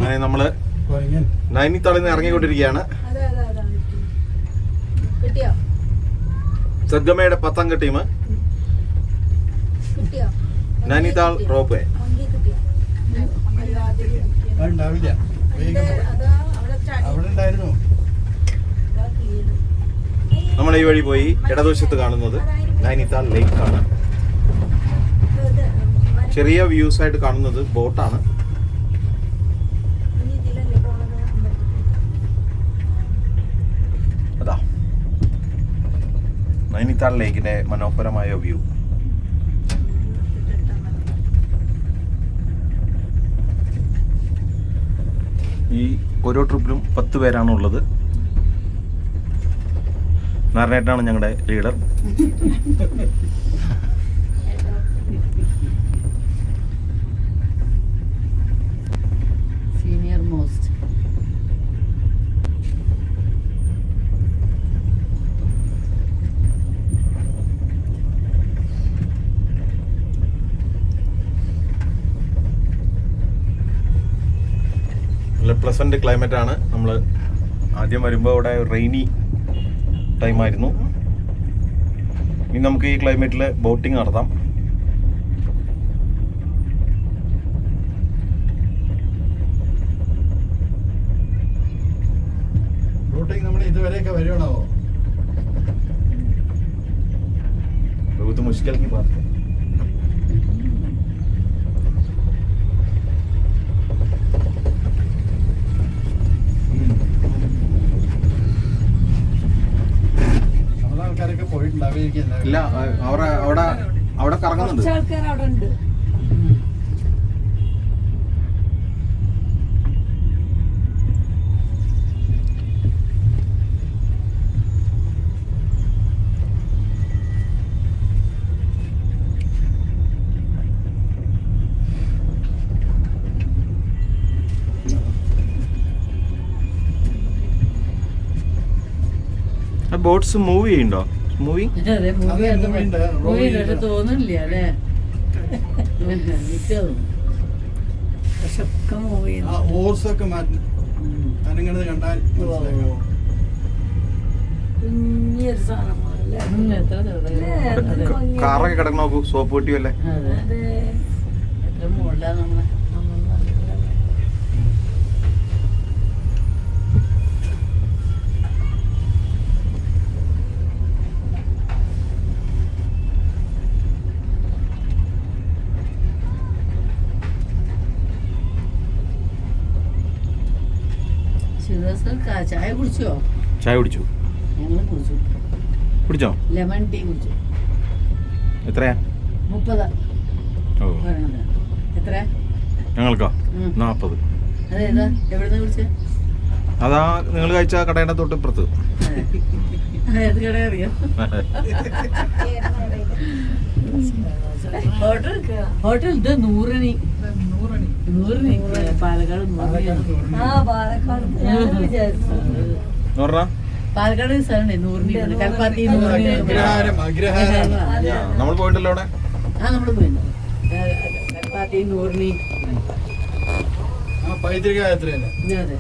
അങ്ങനെ നമ്മള് നൈനിത്താളിൽ നിന്ന് ഇറങ്ങിക്കൊണ്ടിരിക്കുകയാണ്. സദ്ഗമയുടെ 10 ടീം നൈനിത്താൾ റോപ്പ് വേ. നമ്മൾ ഈ വഴി പോയി ഇടതുവശത്ത് കാണുന്നത് നൈനിത്താൾ ലേക്ക് ആണ്. ചെറിയ വ്യൂസ് ആയിട്ട് കാണുന്നത് ബോട്ടാണ്. അതാ നൈനിത്താൾ ലേക്കിന്റെ മനോഹരമായ വ്യൂ. ഈ ഓരോ ട്രിപ്പിലും 10 പേരാണ് ഉള്ളത്. നാരായണേട്ടനാണ് ഞങ്ങളുടെ ലീഡർ. Senior most. നല്ല പ്ലസന്റ് ക്ലൈമറ്റ് ആണ്. നമ്മൾ ആദ്യം വരുമ്പോൾ ഇവിടെ റെയിനി ടൈമായിരുന്നു. ഇനി നമുക്ക് ഈ ക്ലൈമറ്റിൽ ബോട്ടിങ് നടത്താം. ബോട്ടിങ് നമ്മൾ ഇതുവരെയൊക്കെ വരുവാണോ? बहुत मुश्किल की बात है. ആൾക്കാരൊക്കെ പോയിട്ടുണ്ടാവില്ല. ഇല്ല, അവിടെ കറങ്ങുന്നുണ്ട്. ആൾക്കാർ അവിടെ ഉണ്ട്. ബോട്ട്സ് മൂവ് ചെയ്യുന്നുണ്ടോ? മൂവിങ് തോന്നില്ല അല്ലേ? ഓർസൊക്കെ മാറ്റി അനങ്ങണത് കണ്ടാൽ കാറൊക്കെ കിടക്കണ നോക്കൂ. സോപ്പ് പെട്ടിയല്ലേ? എത്ര മുകളിലാ നമ്മളെ. ചായ കുടിച്ചോ? ചായ കുടിച്ചു. ഞങ്ങൾ കുടിച്ചോ? ലെമൺ ടീ കുടിച്ചു. എത്രയാ? 30. ഓ, എത്രയാ ഞങ്ങൾക്കോ? 40. അതേതാ? എവിടുന്ന് കുടിച്ചേ? അതാ നിങ്ങൾ കഴിച്ച കടയുടെ തൊട്ട് ഇപ്പുറത്ത്. ഏത് കട അറിയോ? ഹോട്ടൽ ഇത് 100 പാലക്കാട് 100. പാലക്കാട് സ്ഥലമുണ്ട് 100 കൽപ്പാത്തി. നമ്മൾ പോയിട്ടല്ലോ അവിടെ. നമ്മള് പോയിട്ടുണ്ട്. കൽപ്പാത്തി 100. പൈതൃക യാത്രയല്ലേ? അതെ.